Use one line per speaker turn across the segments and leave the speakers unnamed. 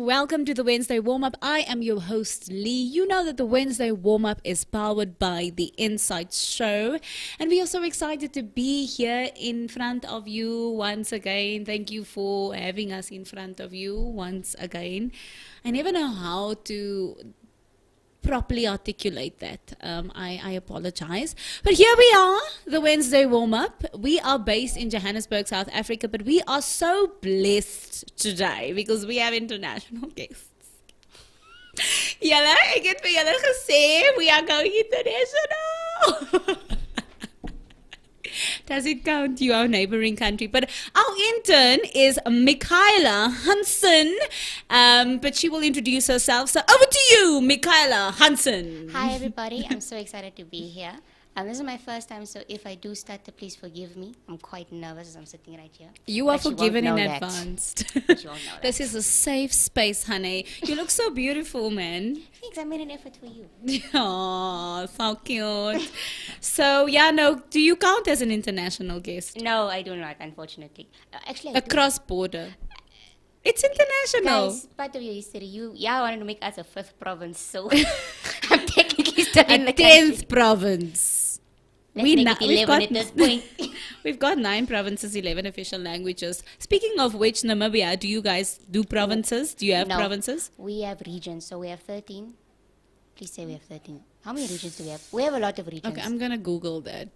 Welcome to the Whensday Warm-Up. I am your host, Lee. You know that the Whensday Warm-Up is powered by the Insight Show. And we are so excited to be here in front of you once again. Thank you for having us in front of you once again. I never know how to properly articulate that. I apologize. But here we are, the Whensday Warm-Up. We are based in Johannesburg, South Africa, but we are so blessed today because we have international guests. Julle, ek het vir julle gesê, we are going international. Does it count you, our neighbouring country? But our intern is Michaiyla Hansen, but she will introduce herself. So over to you, Michaiyla Hansen.
Hi, everybody. I'm so excited to be here. This is my first time, so if I do stutter, please forgive me. I'm quite nervous as I'm sitting right here.
You are forgiven in advance. This is a safe space, honey. You look so beautiful, man.
Thanks, I made an effort for you.
Oh, so cute. So, do you count as an international guest?
No, I do not, unfortunately. Actually,
Across border. It's international.
Guys, part of your history, you wanted to make us a 5th province, so I'm technically still in the
10th province.
We've got at this point.
We've got 9 provinces, 11 official languages. Speaking of which, Namibia, do you guys do provinces? Do you have provinces?
We have regions, so we have 13. Please say we have 13. How many regions do we have? We have a lot of regions.
Okay, I'm gonna Google that.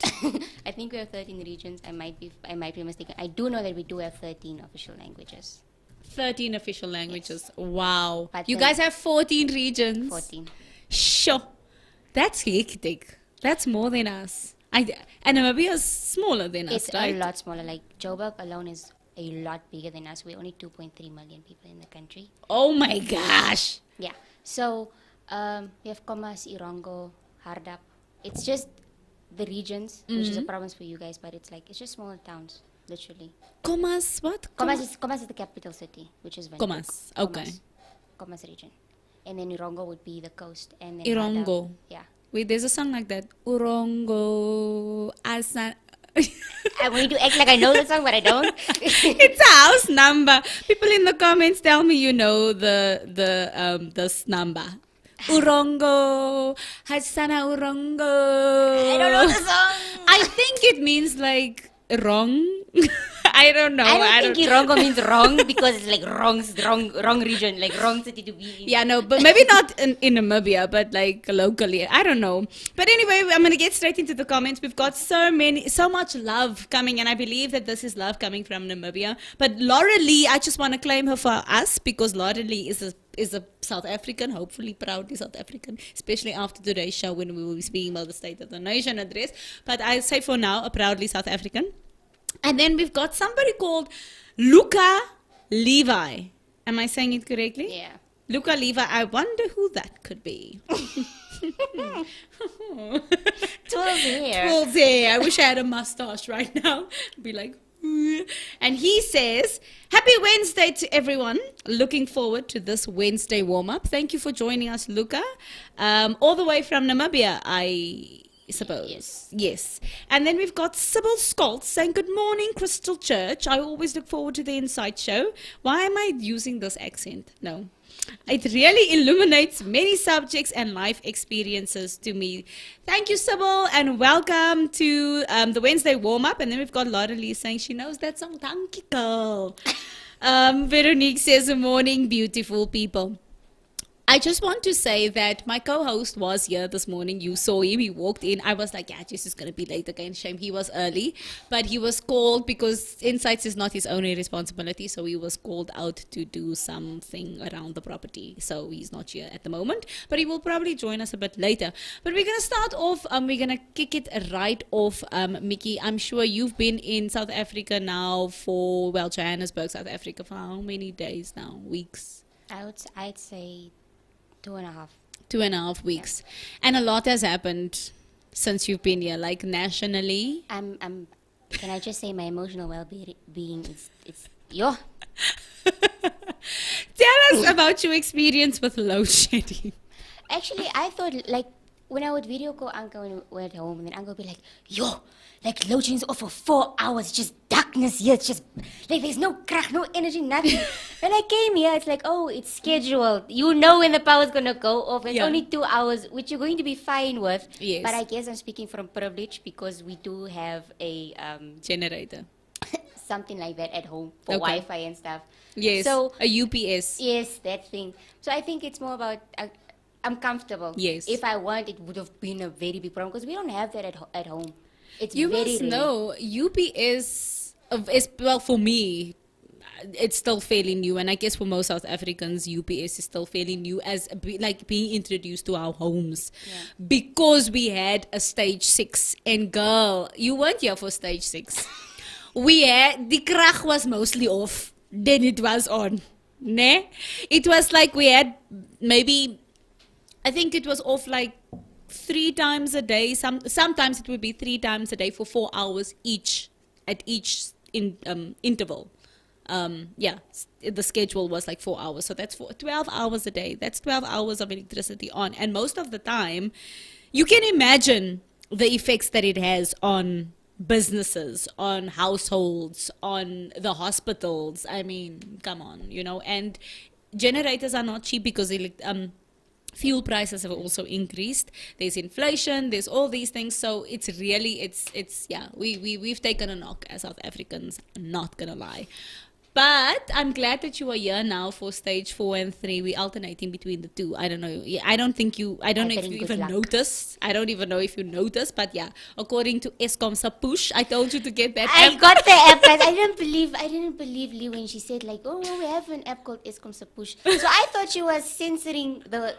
I think we have 13 regions. I might be mistaken. I do know that we do have 13 official languages. 13
official languages. Yes. Wow.
But
you guys have 14 regions.
14.
Sure. That's hectic. That's more than us. And Namibia is smaller than us, right?
It's a lot smaller. Like Joburg alone is a lot bigger than us. We're only 2.3 million people in the country.
Oh my gosh.
Yeah. So we have Komas, Irongo, Hardap. It's just the regions, which is a province for you guys, but it's just smaller towns, literally.
Komas, what?
Komas is the capital city, which is Windhoek.
Komas, okay.
Komas region. And then Irongo would be the coast. And then
Irongo.
Hardap, yeah.
Wait, there's a song like that. Urongo Asan.
I want to act like I know the song, but I don't.
It's a house number. People in the comments tell me you know this number. Urongo Hasana Urongo.
I don't know the song.
I think it means like wrong. I don't know.
I don't think Irongo means wrong because it's like wrong region, like wrong city to be in.
Yeah, no, but maybe not in Namibia, but like locally. I don't know. But anyway, I'm going to get straight into the comments. We've got so much love coming, and I believe that this is love coming from Namibia. But Laura Lee, I just want to claim her for us because Laura Lee is a South African, hopefully proudly South African, especially after today's show when we will be speaking about the State of the Nation address. But I say for now, a proudly South African. And then we've got somebody called Luca Levi. Am I saying it correctly?
Yeah.
Luca Levi. I wonder who that could be.
Twirls hair.
Twirls hair. I wish I had a mustache right now. Be like, and he says, happy Wednesday to everyone. Looking forward to this Whensday warm-up. Thank you for joining us, Luca. All the way from Namibia, I suppose. Yes. And then we've got Sybil Scholz saying, good morning, Crystal Church. I always look forward to the Insight Show. Why am I using this accent? No. It really illuminates many subjects and life experiences to me. Thank you, Sybil, and welcome to the Whensday Warm-Up. And then we've got Laura Lee saying she knows that song. Thank you, girl. Veronique says, good morning, beautiful people. I just want to say that my co-host was here this morning. You saw him. He walked in. I was like, yeah, Jess is going to be late again. Shame he was early. But he was called because Insights is not his only responsibility. So he was called out to do something around the property. So he's not here at the moment. But he will probably join us a bit later. But we're going to start off. We're going to kick it right off, Mickey. I'm sure you've been in South Africa now for, well, Johannesburg, South Africa for how many days now? Weeks?
I'd say 2.5.
2.5 weeks. And a lot has happened since you've been here, like nationally.
Can I just say my emotional well-being is yo.
Tell us about your experience with load shedding.
Actually, I thought, like, when I would video call Uncle when we were at home, and then Uncle would be like, yo, like, load shedding's off for 4 hours, just darkness here, it's just, like, there's no crack, no energy, nothing. When I came here, it's like, oh, it's scheduled. You know when the power's gonna go off. It's only 2 hours, which you're going to be fine with.
Yes.
But I guess I'm speaking from privilege, because we do have a...
generator.
something like that at home for
Okay.
Wi-Fi and stuff.
Yes,
So
a UPS.
yes, that thing. So I think it's more about I'm comfortable.
Yes.
If I want, it would have been a very big problem, because we don't have that at home. It's
You
very
must
rare.
know, UPS, is, well, for me, it's still fairly new. And I guess for most South Africans, UPS is still fairly new as like being introduced to our homes. Because we had a stage 6. And girl, you weren't here for stage 6. We had, the krag was mostly off. Then it was on. Ne? It was like we had maybe, I think it was off like 3 times a day. Sometimes it would be 3 times a day for 4 hours each at each interval. The schedule was like 4 hours. So that's 12 hours a day. That's 12 hours of electricity on. And most of the time, you can imagine the effects that it has on businesses, on households, on the hospitals. I mean, come on, you know. And generators are not cheap because fuel prices have also increased. There's inflation, there's all these things. So it's really, we've taken a knock as South Africans, I'm not gonna lie. But I'm glad that you are here now for stage 4 and 3. We're alternating between the two. I don't know. I don't know if you even noticed. I don't even know if you noticed. But yeah, according to Eskom's push, I told you to get that
I
app.
got the app, but I didn't believe Lee when she said, like, oh, well, we have an app called Eskom Push. So I thought she was censoring the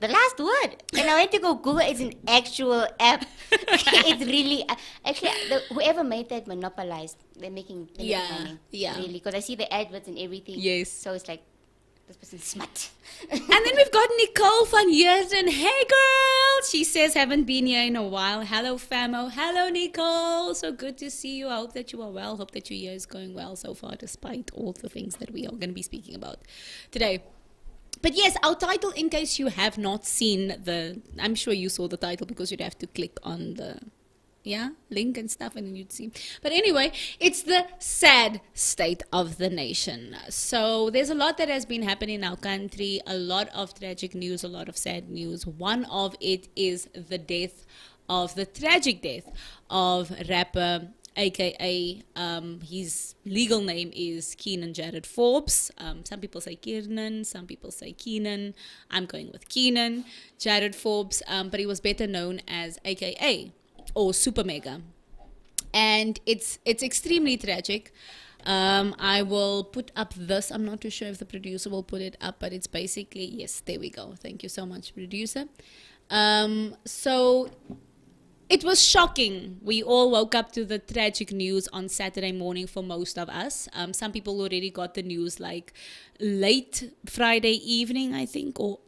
last word. And I went to go Google. It's an actual app. It's really actually whoever made that monopolized. They're making money.
Yeah.
Really, because I see the adverts and everything.
Yes.
So it's like, this person's smart.
And then we've got Nicole van Heerden. Hey girl! She says, haven't been here in a while. Hello famo. Hello Nicole. So good to see you. I hope that you are well. Hope that your year is going well so far, despite all the things that we are going to be speaking about today. But yes, our title, in case you have not seen I'm sure you saw the title because you'd have to click on the link and stuff and then you'd see. But anyway, it's the sad state of the nation. So there's a lot that has been happening in our country, a lot of tragic news, a lot of sad news. One of it is the tragic death of rapper, aka his legal name is Kiernan Jarryd Forbes. Some people say Kiernan, some people say Keenan. I'm going with Kiernan Jarryd Forbes, but he was better known as aka or Super Mega. And it's extremely tragic. I will put up this. I'm not too sure if the producer will put it up, but it's basically, yes, there we go. Thank you so much, producer. So it was shocking. We all woke up to the tragic news on Saturday morning for most of us. Some people already got the news like late Friday evening, I think, or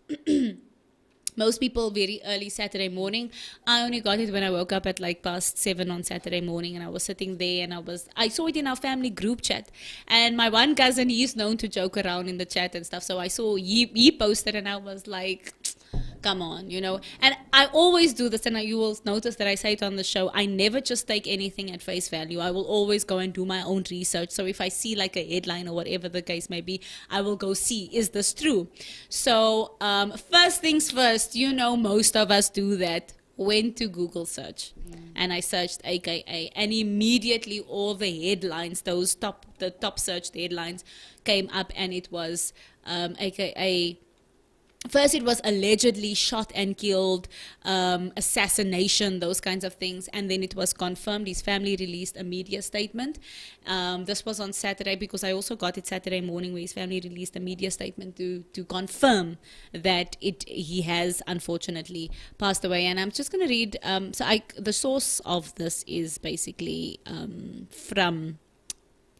most people very early Saturday morning. I only got it when I woke up at like past 7 on Saturday morning, and I was sitting there and I saw it in our family group chat. And my one cousin, he's known to joke around in the chat and stuff. So I saw he posted and I was like, come on, you know. And I always do this, and you will notice that I say it on the show. I never just take anything at face value. I will always go and do my own research. So if I see like a headline or whatever the case may be, I will go see, is this true? So first things first, you know, most of us do that. Went to Google search and I searched AKA, and immediately all the headlines, the top searched headlines came up, and it was AKA. First, it was allegedly shot and killed, assassination, those kinds of things. And then it was confirmed. His family released a media statement. This was on Saturday, because I also got it Saturday morning, where his family released a media statement to confirm that he has unfortunately passed away. And I'm just going to read. The source of this is basically from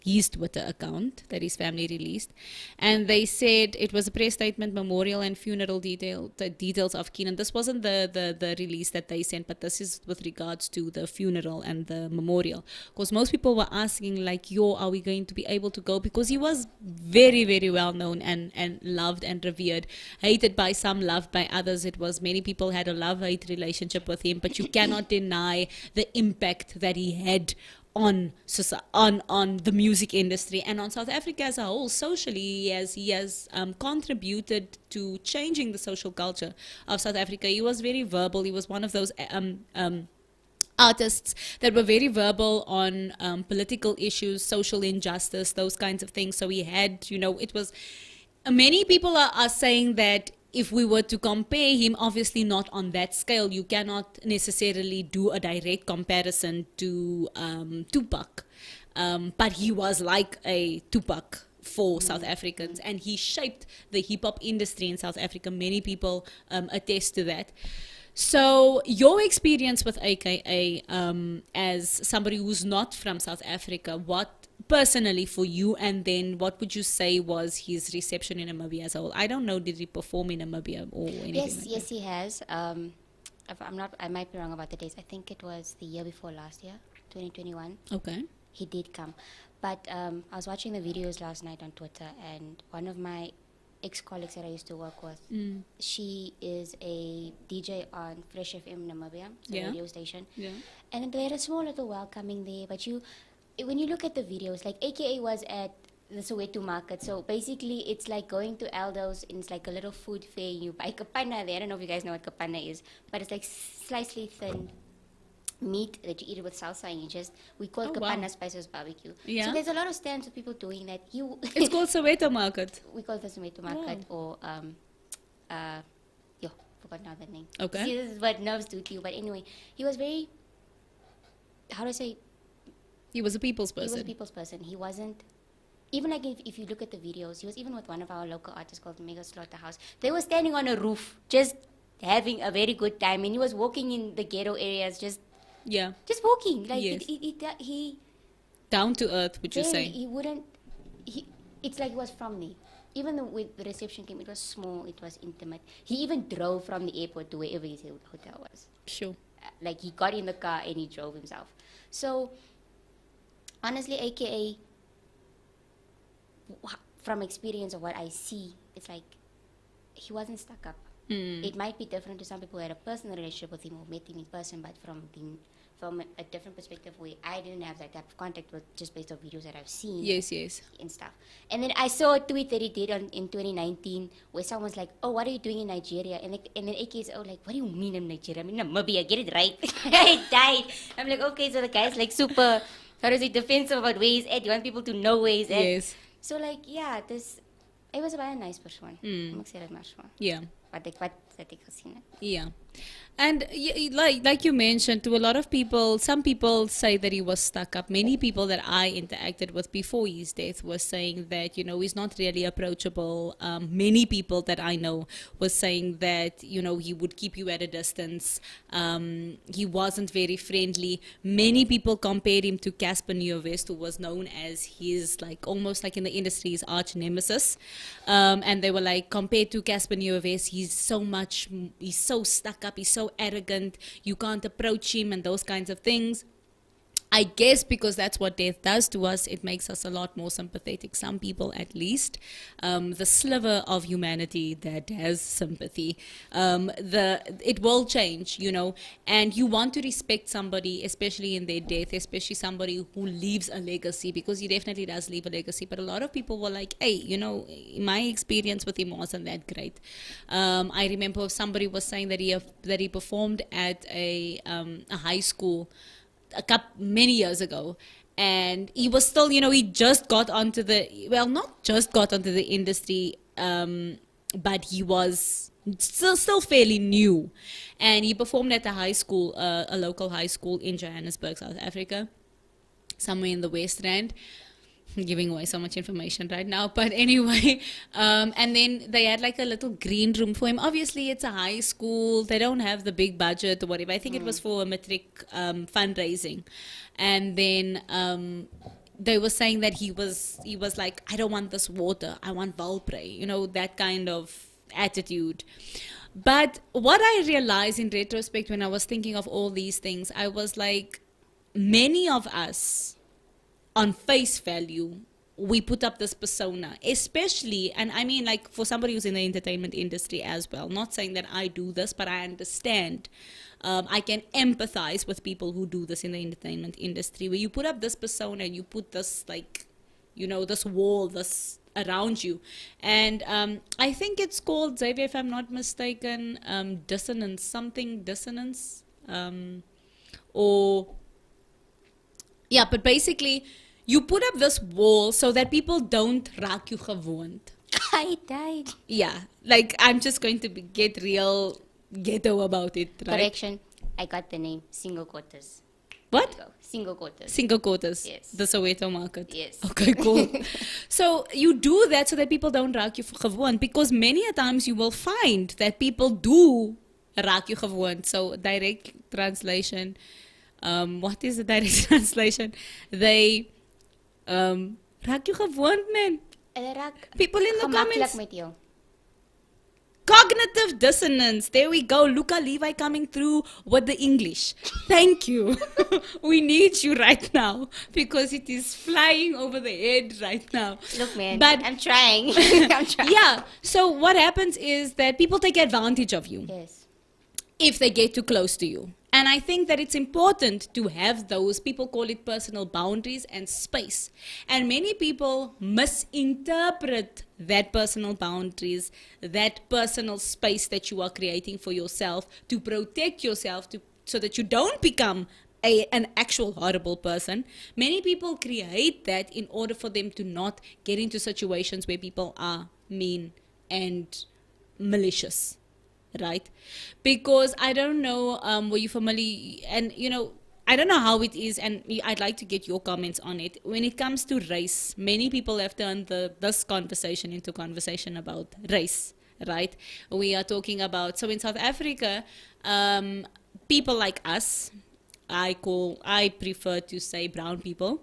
his Twitter account that his family released, and they said it was a press statement, memorial and funeral details of Kiernan. This wasn't the release that they sent, but this is with regards to the funeral and the memorial, because most people were asking like, yo, are we going to be able to go, because he was very, very well known and loved and revered, hated by some, loved by others. It was, many people had a love-hate relationship with him, but you cannot deny the impact that he had on the music industry and on South Africa as a whole. Socially, he has contributed to changing the social culture of South Africa. He was very verbal. He was one of those artists that were very verbal on political issues, social injustice, those kinds of things. So he had, it was, many people are saying that if we were to compare him, obviously not on that scale, you cannot necessarily do a direct comparison to Tupac. But he was like a Tupac for South Africans, and he shaped the hip-hop industry in South Africa. Many people attest to that. So your experience with AKA as somebody who's not from South Africa, what personally for you, and then what would you say was his reception in Namibia as a whole? I don't know, did he perform in Namibia or anything?
Yes, he has. If I'm not, I might be wrong about the dates. I think it was the year before last year, 2021.
Okay.
He did come. But I was watching the videos last night on Twitter, and one of my ex-colleagues that I used to work with, she is a DJ on Fresh FM Namibia, the radio station. Yeah. And they had a small little welcoming there, but when you look at the videos, like AKA was at the Soweto market, so basically it's like going to Aldo's and it's like a little food fair. You buy kapana there. I don't know if you guys know what kapana is, but it's like slicely thin meat that you eat it with salsa, and we call it kapana spices barbecue. Yeah. So there's a lot of stands of people doing that.
It's called Soweto market.
We call it the Soweto market, or forgot now the name.
Okay.
See, this is what nerves do to you. But anyway, he was very, how do I say?
He was a people's person.
He was a people's person. He wasn't, even like if you look at the videos, he was even with one of our local artists called Mega Slaughterhouse. They were standing on a roof, just having a very good time. And he was walking in the ghetto areas, just walking. Like,
yes.
he
down to earth, would you say?
It's like he was from me. Even though with the reception came, it was small, it was intimate. He even drove from the airport to wherever his hotel was.
Sure.
Like, he got in the car and he drove himself. So, honestly, AKA, from experience of what I see, it's like he wasn't stuck up. It might be different to some people who had a personal relationship with him or met him in person, but from a different perspective where I didn't have that type of contact with, just based on videos that I've seen.
Yes.
And stuff. And then I saw a tweet that he did in 2019 where someone's like, oh, what are you doing in Nigeria? And then AK is, like, what do you mean in Nigeria? I mean, Namibia, get it right. I died. I'm like, okay, so the guy's like super, how does he defensive about where he's at? You want people to know where he's at.
Yes.
So like, it was a very nice person. I'm excited much more.
Yeah.
Yeah.
And like you mentioned, to a lot of people, some people say that he was stuck up. Many people that I interacted with before his death were saying that, he's not really approachable. Many people that I know was saying that, he would keep you at a distance. He wasn't very friendly. Many people compared him to Casper Nieuwest, who was known as his, like, almost like in the industry, his arch nemesis. And they were like, compared to Casper Nieuwest, he's so stuck up, he's so arrogant, you can't approach him, and those kinds of things. I guess because that's what death does to us, it makes us a lot more sympathetic. Some people, at least, the sliver of humanity that has sympathy, it will change, and you want to respect somebody, especially in their death, especially somebody who leaves a legacy, because he definitely does leave a legacy. But a lot of people were like, hey, my experience with him wasn't that great. I remember somebody was saying that he performed at a high school many years ago, and he was still, he just got onto not just got onto the industry, but he was still fairly new, and he performed at a high school, a local high school in Johannesburg, South Africa, somewhere in the West Rand. I'm giving away so much information right now, but anyway, and then they had like a little green room for him. Obviously it's a high school, they don't have the big budget or whatever. I think it was for a matric fundraising, and then they were saying that he was like, I don't want this water, I want Valprey, you know, that kind of attitude. But what I realized in retrospect when I was thinking of all these things, I was like, many of us on face value, we put up this persona, especially, and I mean, like, for somebody who's in the entertainment industry as well, not saying that I do this, but I understand. I can empathize with people who do this in the entertainment industry, where you put up this persona and you put this, like, you know, this wall, this around you. And I think it's called, Xavier, if I'm not mistaken, dissonance, or, yeah, but basically, you put up this wall so that people don't raak you gewoond.
I died.
Yeah, like, I'm just going to get real ghetto about it, right?
Correction, I got the name, single quarters.
What?
Go. Single quarters.
Single quarters.
Yes.
The Soweto market.
Yes.
Okay, cool. So you do that so that people don't raak you gewoond, because many a times you will find that people do raak you gewoond. So direct translation, what is the direct translation? They raak you gewoond, man. People in the comments.
Met jou.
Cognitive dissonance. There we go. Luca Levi coming through with the English. Thank you. We need you right now because it is flying over the head right now.
Look, man,
but
I'm trying. I'm trying.
Yeah. So what happens is that people take advantage of you.
Yes.
If they get too close to you. And I think that it's important to have those, people call it personal boundaries and space. And many people misinterpret that personal boundaries, that personal space that you are creating for yourself to protect yourself, so that you don't become an actual horrible person. Many people create that in order for them to not get into situations where people are mean and malicious. Right? Because I don't know, were you familiar, and you know, I don't know how it is, and I'd like to get your comments on it. When it comes to race, many people have turned this conversation into conversation about race, right? We are talking about, so in South Africa, people like us, I prefer to say brown people,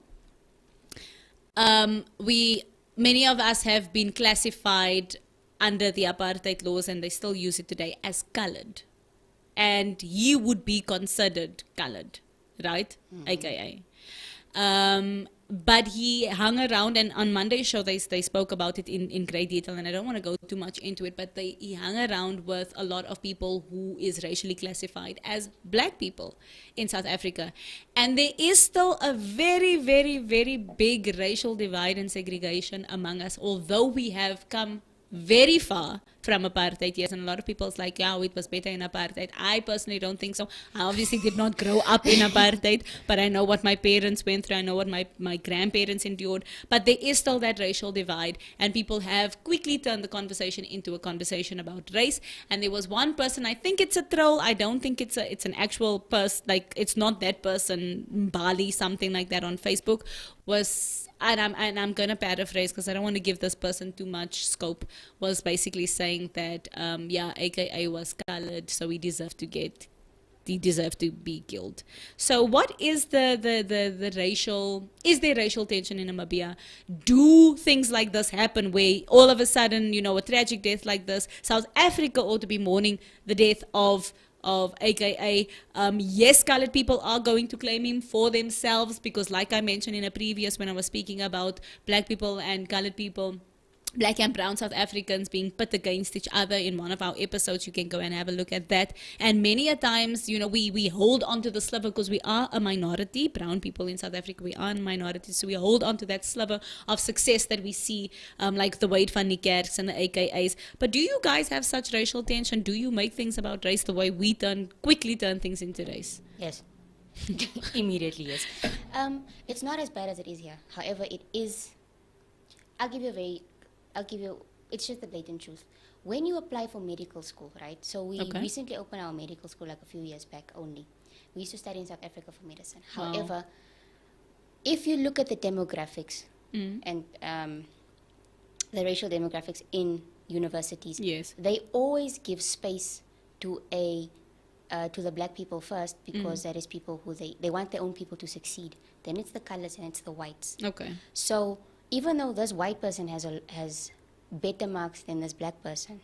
many of us have been classified under the apartheid laws, and they still use it today, as colored. And he would be considered colored, right? AKA. But he hung around, and on Monday's show they spoke about it in great detail, and I don't want to go too much into it, but he hung around with a lot of people who is racially classified as black people in South Africa. And there is still a very, very, very big racial divide and segregation among us, although we have come very far from apartheid, yes, and a lot of people is like, yeah, it was better in apartheid. I personally don't think so. I obviously did not grow up in apartheid, but I know what my parents went through. I know what my grandparents endured. But there is still that racial divide, and people have quickly turned the conversation into a conversation about race. And there was one person, I think it's a troll. I don't think it's an actual person. Like, it's not that person, Bali, something like that on Facebook, was. And I'm going to paraphrase because I don't want to give this person too much scope, was basically saying that, AKA was colored, so he deserved to be killed. So what is the racial, is there racial tension in Namibia? Do things like this happen where all of a sudden, you know, a tragic death like this, South Africa ought to be mourning the death of AKA, yes, colored people are going to claim him for themselves, because like I mentioned in a previous, when I was speaking about black people and colored people, black and brown South Africans being pit against each other in one of our episodes, you can go and have a look at that. And many a times, you know, we hold on to the sliver because we are a minority. Brown people in South Africa, we are a minority, so we hold on to that sliver of success that we see, like the Wade van Niekerks and the AKAs. But do you guys have such racial tension? Do you make things about race the way we quickly turn things into race?
Yes. Immediately, yes. It's not as bad as it is here. However, it is, it's just the blatant truth. When you apply for medical school, right? So we recently opened our medical school like a few years back only. We used to study in South Africa for medicine.
Wow.
However, if you look at the demographics and the racial demographics in universities,
yes,
they always give space to a to the black people first, because that is people who they want their own people to succeed. Then it's the colors and it's the whites.
Okay.
So even though this white person has better marks than this black person,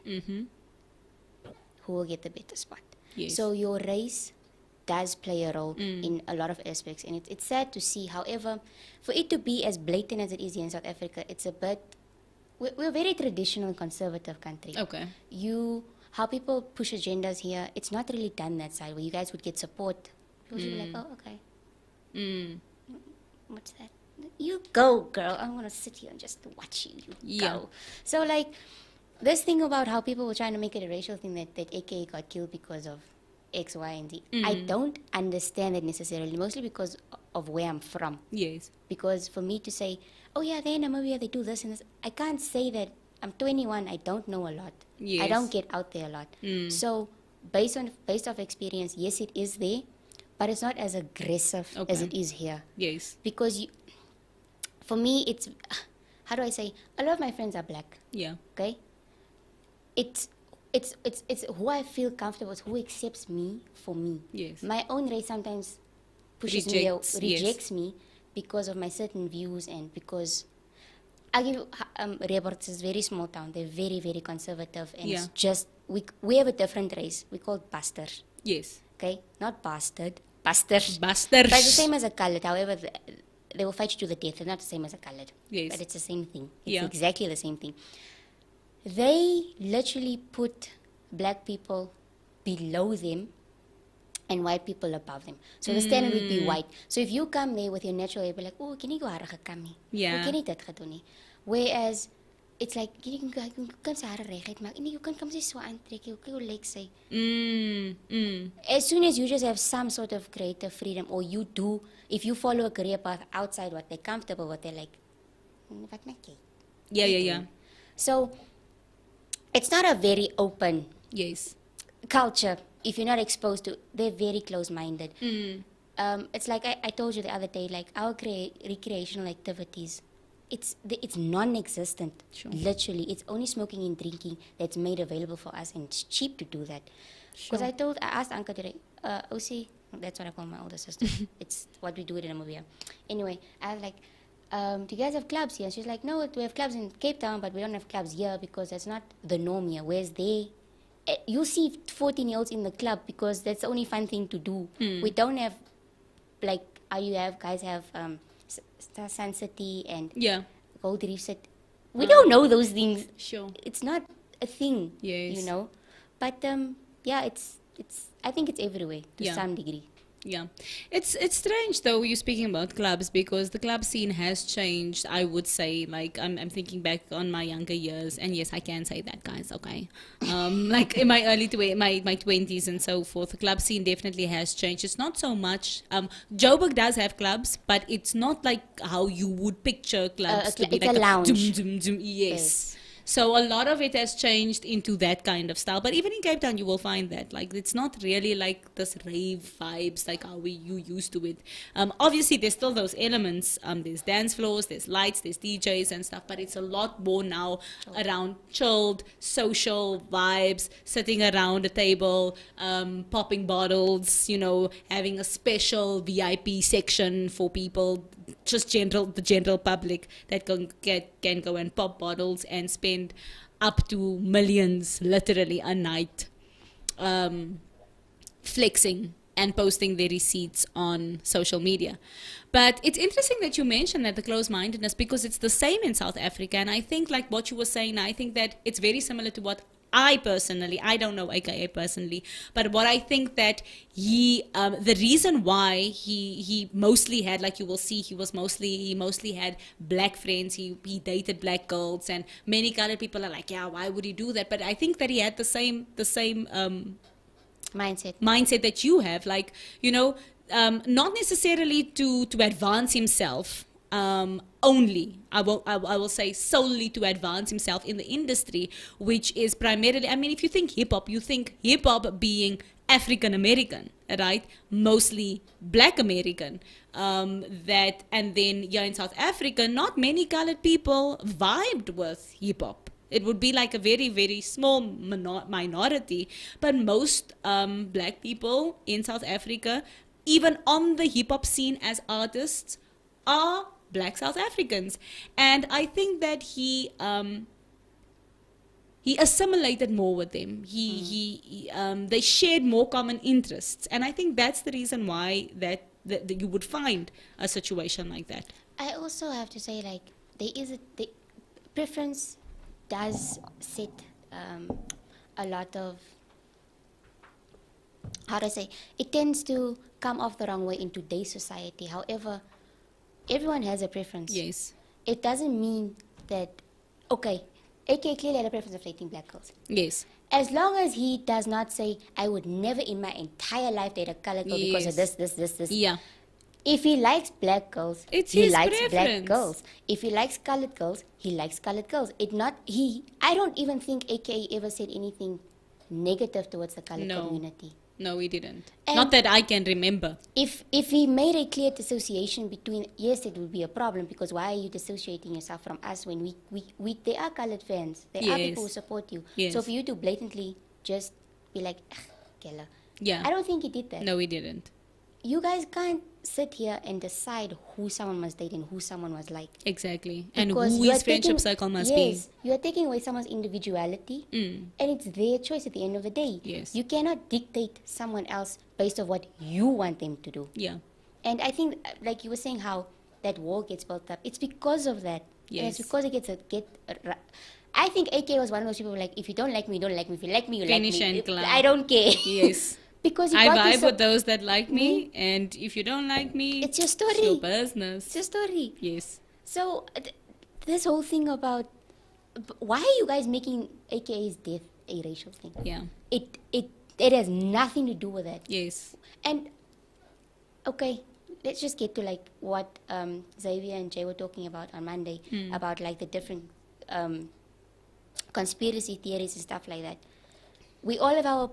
who will get the better spot?
Yes.
So your race does play a role in a lot of aspects, and it's sad to see. However, for it to be as blatant as it is here in South Africa, it's a bit. We're a very traditional and conservative country.
Okay.
How people push agendas here, it's not really done that side where you guys would get support. People should be like, oh, okay. What's that? You go, girl. I'm going to sit here and just watch you. You go. So, like, this thing about how people were trying to make it a racial thing that AKA got killed because of X, Y, and Z. I don't understand it necessarily, mostly because of where I'm from.
Yes.
Because for me to say, oh, yeah, they're in Namibia, they do this and this, I can't say that. I'm 21, I don't know a lot.
Yes.
I don't get out there a lot. So based off experience, yes, it is there, but it's not as aggressive as it is here.
Yes.
Because for me, it's, how do I say, a lot of my friends are black.
Yeah.
Okay? It's who I feel comfortable with, who accepts me for me.
Yes.
My own race sometimes rejects me because of my certain views, and because I'll give you, Reborts is a very small town. They're very, very conservative. And it's just, we have a different race. We call it basters.
Yes.
Okay? Not bastard. Basters.
Basters.
But it's the same as a colored. However, they will fight you to the death. They're not the same as a colored.
Yes.
But it's the same thing. It's exactly the same thing. They literally put black people below them and white people above them. So the standard would be white. So if you come there with your natural, you'll be like, oh, can you go harder kami?
Yeah.
Can you dat gedoen nie? Whereas it's like, you can say hare reguit maak. You can come say so aantrek, you can like say. As soon as you just have some sort of creative freedom, or you do, if you follow a career path outside what they're comfortable with, they're like, wat maak jy?
Yeah.
So it's not a very open culture. If you're not exposed to, they're very close-minded. It's like I told you the other day, like our recreational activities, it's non-existent.
Sure.
Literally, it's only smoking and drinking that's made available for us, and it's cheap to do that. Because I asked Anka today, Osi, that's what I call my older sister. It's what we do in Namibia. Anyway, I was like, do you guys have clubs here? And she's like, no, we have clubs in Cape Town, but we don't have clubs here because that's not the norm here. Whereas you see 14-year-olds in the club because that's the only fun thing to do. We don't have, like, guys have Sun City and Gold Reef City. We don't know those things.
Sure.
It's not a thing,
yes.
you know. But, it's I think it's everywhere to some degree.
Yeah. It's strange though you're speaking about clubs, because the club scene has changed. I would say, like, I'm thinking back on my younger years, and yes, I can say that, guys, okay. Like in my my 20s and so forth, the club scene definitely has changed. It's not so much Joburg does have clubs, but it's not like how you would picture clubs to be
it's
like
a lounge.
Zoom, zoom, zoom. Yes. So a lot of it has changed into that kind of style. But even in Cape Town, you will find that. Like, it's not really like this rave vibes like how you used to it. Obviously, there's still those elements. There's dance floors, there's lights, there's DJs and stuff. But it's a lot more now around chilled, social vibes, sitting around a table, popping bottles, you know, having a special VIP section for people, just the general public that can go and pop bottles and spend up to millions literally a night flexing and posting their receipts on social media. But it's interesting that you mentioned that, the close-mindedness, because it's the same in South Africa. And I think, like what you were saying, I think that it's very similar to what I don't know AKA personally, but what I think that the reason why he mostly had, like you will see, he mostly had black friends, he dated black girls, and many colored people are like, yeah, why would he do that? But I think that he had the same mindset that you have, like, you know, not necessarily to advance himself, only, I will say solely to advance himself in the industry, which is primarily, I mean, if you think hip-hop, you think hip-hop being African-American, right? Mostly Black American. And then in South Africa, not many colored people vibed with hip-hop. It would be like a very, very small minority. But most black people in South Africa, even on the hip hop scene as artists, are black South Africans. And I think that he assimilated more with them. They shared more common interests. And I think that's the reason why that you would find a situation like that.
I also have to say, like, the preference does set a lot of, how do I say, it tends to come off the wrong way in today's society. However, everyone has a preference.
Yes.
It doesn't mean that, okay, AK clearly had a preference of dating black girls.
Yes.
As long as he does not say, I would never in my entire life date a colored girl because of this.
Yeah.
If he likes black girls,
It's
he
his
likes black
preference.
girls. If he likes colored girls, he likes colored girls. I don't even think AKA ever said anything negative towards the colored community.
No, we didn't.
And
Not that I can remember.
If he made a clear dissociation between, yes, it would be a problem, because why are you dissociating yourself from us when we there are colored fans. There are people who support you.
Yes.
So for you to blatantly just be like, Killer.
Yeah.
I don't think he did that.
No, we didn't.
You guys can't sit here and decide who someone must date and who someone must like.
Exactly. And
Because
who
you
his
are
friendship
taking-
circle must
yes, you are taking away someone's individuality,
Mm.
and it's their choice at the end of the day.
Yes.
You cannot dictate someone else based on what you want them to do.
be. Yeah.
And I think, like you were saying, how that wall gets built up. It's because of that. And it's
Yes.
because it I think AK was one of those people who like, if you don't like me, you don't like me. If you like me, you
Finish
like me.
and clap.
I don't care.
Yes.
Because you
I
got
vibe
this
with those that like me, and if you don't like me,
It's your story.
It's your business.
It's your story.
Yes.
So this whole thing about why are you guys making AKA's death a racial thing?
Yeah.
It has nothing to do with that.
Yes.
And okay, let's just get to like what Xavier and Jay were talking about on Monday about like the different conspiracy theories and stuff like that. We all have our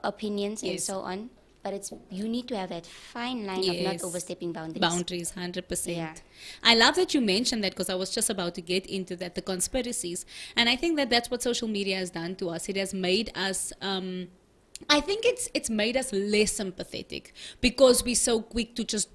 opinions and
Yes.
so on, but you need to have that fine line of not
Yes.
overstepping boundaries.
Boundaries, 100%.
Yeah.
I love that you mentioned that, because I was just about to get into that, the conspiracies. And I think that that's what social media has done to us. It has made us, I think it's made us less sympathetic, because we're so quick to just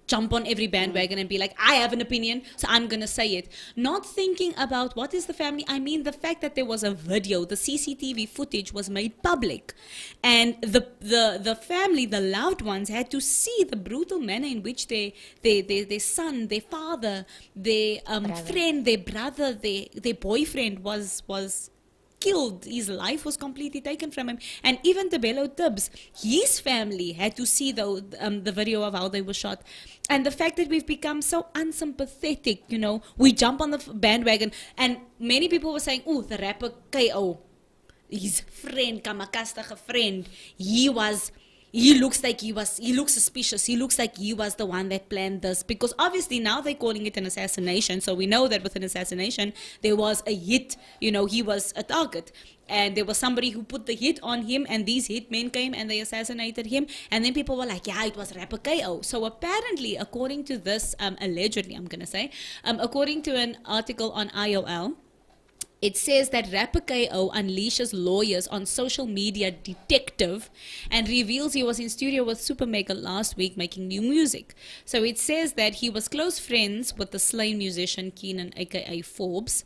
jump on every bandwagon and be like, I have an opinion, so I'm going to say it. Not thinking about what is the family. I mean, the fact that there was a video, the CCTV footage was made public. And the family, the loved ones, had to see the brutal manner in which their son, their father, their friend, their brother, their boyfriend was killed. His life was completely taken from him. And even Tebello Tibz, his family had to see the video of how they were shot. And the fact that we've become so unsympathetic, we jump on the bandwagon. And many people were saying, oh, the rapper KO, his friend, Kamakastige friend, he looks suspicious. He looks like he was the one that planned this, because obviously now they're calling it an assassination. So we know that with an assassination, there was a hit, he was a target. And there was somebody who put the hit on him, and these hitmen came and they assassinated him. And then people were like, yeah, it was rapper KO. So apparently, according to this, allegedly, I'm going to say, according to an article on IOL, it says that rapper KO unleashes lawyers on social media detective and reveals he was in studio with Supermaker last week making new music. So it says that he was close friends with the slain musician Kiernan aka Forbes.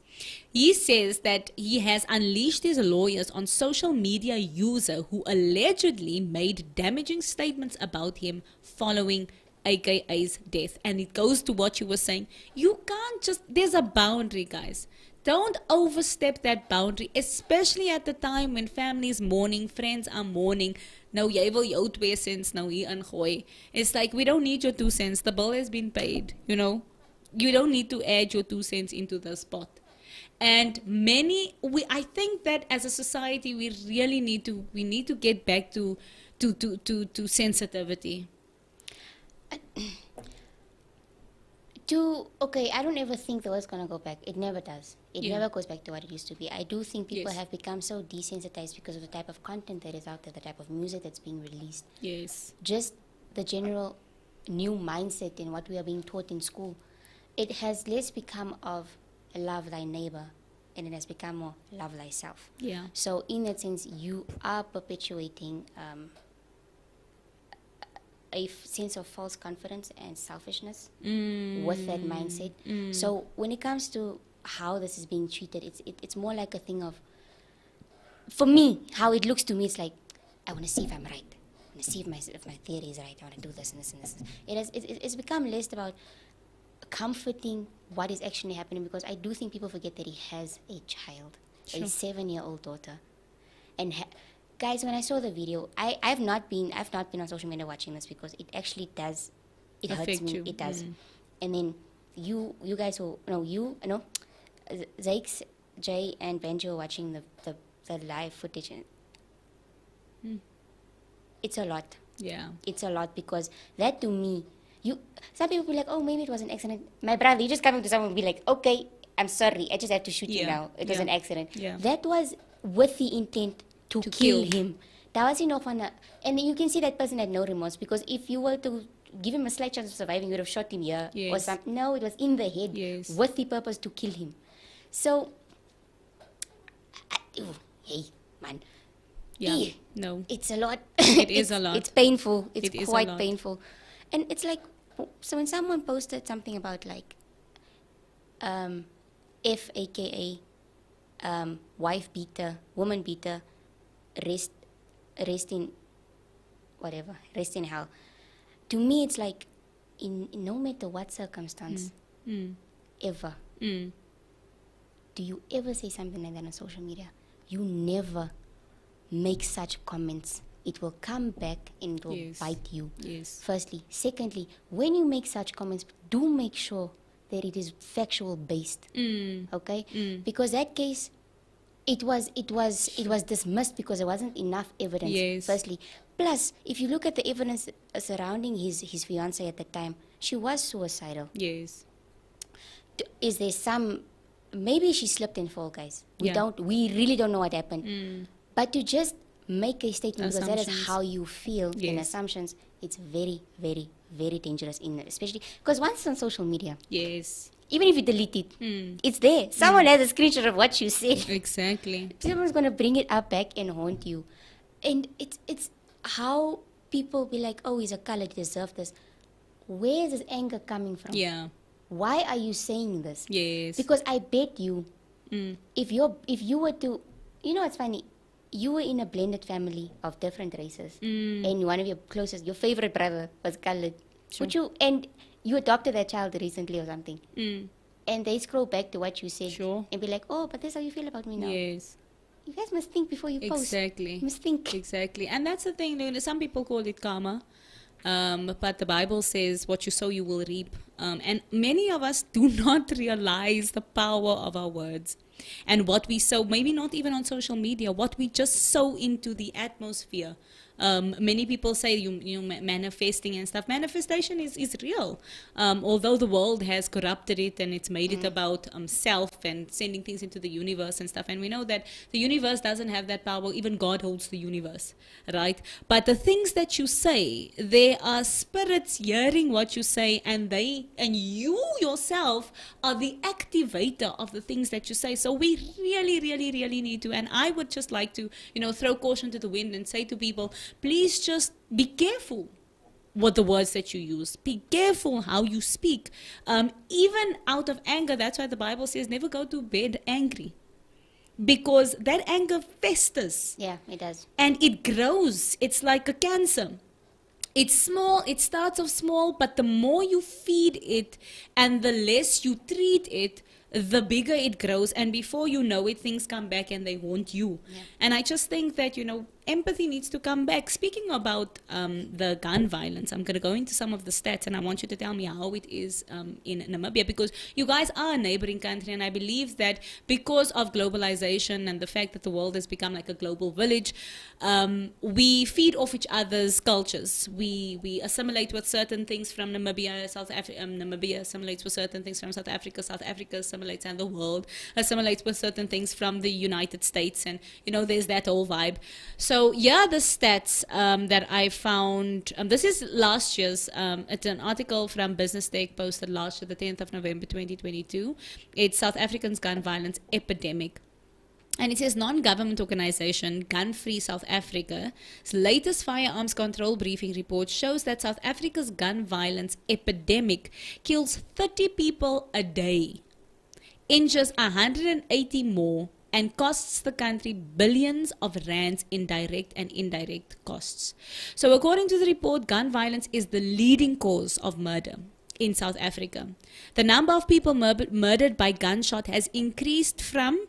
He says that he has unleashed his lawyers on social media user who allegedly made damaging statements about him following AKA's death. And it goes to what you were saying. You can't there's a boundary, guys. Don't overstep that boundary, especially at the time when families mourning, friends are mourning. Nou, jy wil jou 2 cents nou hier ingooi. It's like, we don't need your 2 cents. The bill has been paid, You don't need to add your 2 cents into the pot. And I think that as a society, we really need to get back to sensitivity.
I don't ever think the world's going to go back. It never does. It never goes back to what it used to be. I do think people have become so desensitized because of the type of content that is out there, the type of music that's being released.
Yes.
Just the general new mindset in what we are being taught in school. It has less become of love thy neighbor and it has become more love thyself.
Yeah.
So in that sense, you are perpetuating a sense of false confidence and selfishness with that mindset. So when it comes to how this is being treated, it's more like a thing of, for me, how it looks to me, it's like, I want to see if I'm right. I want to see if my theory is right. I want to do this and this and this. It's become less about comforting what is actually happening, because I do think people forget that he has a child,
Sure.
a 7-year-old daughter. And guys, when I saw the video, I've not been on social media watching this, because it actually does, it hurts
Affect
me.
you.
It does. And then you guys who Zakes, Jay, and Benji were watching the live footage. And it's a lot.
Yeah.
It's a lot, because that to me, some people be like, oh, maybe it was an accident. My brother, you just coming to someone and be like, okay, I'm sorry, I just have to shoot you
Yeah.
now. It was
Yeah.
an accident.
Yeah.
That was with the intent to kill him. That was enough. And you can see that person had no remorse, because if you were to give him a slight chance of surviving, you would have shot him here or
Yes.
something. No, it was in the head
Yes.
with the purpose to kill him. So, hey, man.
Yeah.
Eh,
No.
It's a lot.
It is a lot.
It's painful. It's
It is a
quite
lot.
painful. And it's like, so when someone posted something about like, F, aka, wife beater, woman beater, rest in hell. To me, it's like, in no matter what circumstance, ever, do you ever say something like that on social media? You never make such comments. It will come back and it will
Yes.
bite you.
Yes.
Firstly. Secondly, when you make such comments, do make sure that it is factual based. Okay? Because that case, it was dismissed because there wasn't enough evidence.
Yes.
Firstly. Plus, if you look at the evidence surrounding his fiancée at the time, she was suicidal.
Yes.
Is there some, maybe she slipped and fell, guys. We really don't know what happened. But to just make a statement, because that is
Assumptions.
how you feel in
Yes.
assumptions, it's very, very, very dangerous, especially because once it's on social media,
Yes.
even if you delete it, it's there. Someone has a screenshot of what you said.
Exactly.
Someone's going to bring it up back and haunt you. And it's how people be like, oh, he's a color, he deserves this. Where is this anger coming from?
Yeah.
Why are you saying this?
Yes.
Because I bet you, if you were to, you know, it's funny, you were in a blended family of different races, and one of your closest, your favorite brother was colored.
Sure.
And you adopted that child recently or something, and they scroll back to what you said,
Sure.
and be like, oh, but this is how you feel about me now.
Yes.
You guys must think before you post.
Exactly.
You must think.
Exactly. And that's the thing. You know, some people call it karma. But the Bible says what you sow, you will reap. And many of us do not realize the power of our words and what we sow, maybe not even on social media, what we just sow into the atmosphere. Many people say, manifesting and stuff. Manifestation is real. Although the world has corrupted it and it's made it about self and sending things into the universe and stuff. And we know that the universe doesn't have that power. Even God holds the universe, right? But the things that you say, there are spirits hearing what you say, and you yourself are the activator of the things that you say. So we really, really, really need to, and I would just like to, throw caution to the wind and say to people, please just be careful with the words that you use. Be careful how you speak. Even out of anger, that's why the Bible says never go to bed angry. Because that anger festers.
Yeah, it does.
And it grows. It's like a cancer. It's small, it starts off small, but the more you feed it and the less you treat it, the bigger it grows, and before you know it, things come back and they haunt you.
Yeah.
And I just think that, empathy needs to come back. Speaking about the gun violence, I'm going to go into some of the stats, and I want you to tell me how it is in Namibia, because you guys are a neighboring country, and I believe that because of globalization and the fact that the world has become like a global village, we feed off each other's cultures. We assimilate with certain things from Namibia. Namibia assimilates with certain things from South Africa. South Africa assimilates assimilates and the world assimilates with certain things from the United States, and there's that whole vibe. So the stats that I found, this is last year's, it's an article from Business Tech posted last year, the 10th of November 2022. It's South Africa's gun violence epidemic. And it says non-government organization Gun Free South Africa's latest firearms control briefing report shows that South Africa's gun violence epidemic kills 30 people a day, injures 180 more, and costs the country billions of rands in direct and indirect costs. So according to the report, gun violence is the leading cause of murder in South Africa. The number of people murdered by gunshot has increased from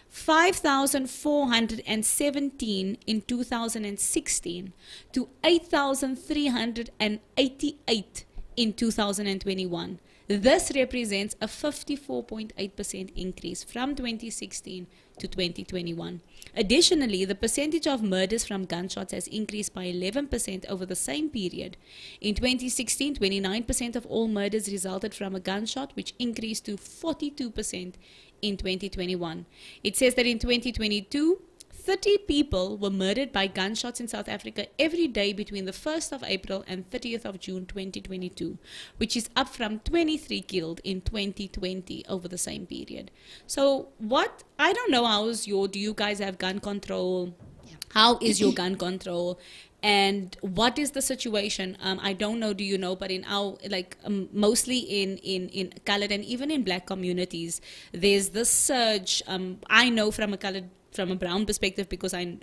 5,417 in 2016 to 8,388 in 2021. This represents a 54.8% increase from 2016 to 2021. Additionally, the percentage of murders from gunshots has increased by 11% over the same period. In 2016, 29% of all murders resulted from a gunshot, which increased to 42% in 2021. It says that in 2022, 30 people were murdered by gunshots in South Africa every day between the 1st of April and 30th of June 2022, which is up from 23 killed in 2020 over the same period. So I don't know, do you guys have gun control? Yeah. How is your gun control? And what is the situation? I don't know, do you know, but in our, mostly in colored and even in black communities, there's this surge. I know from a brown perspective because I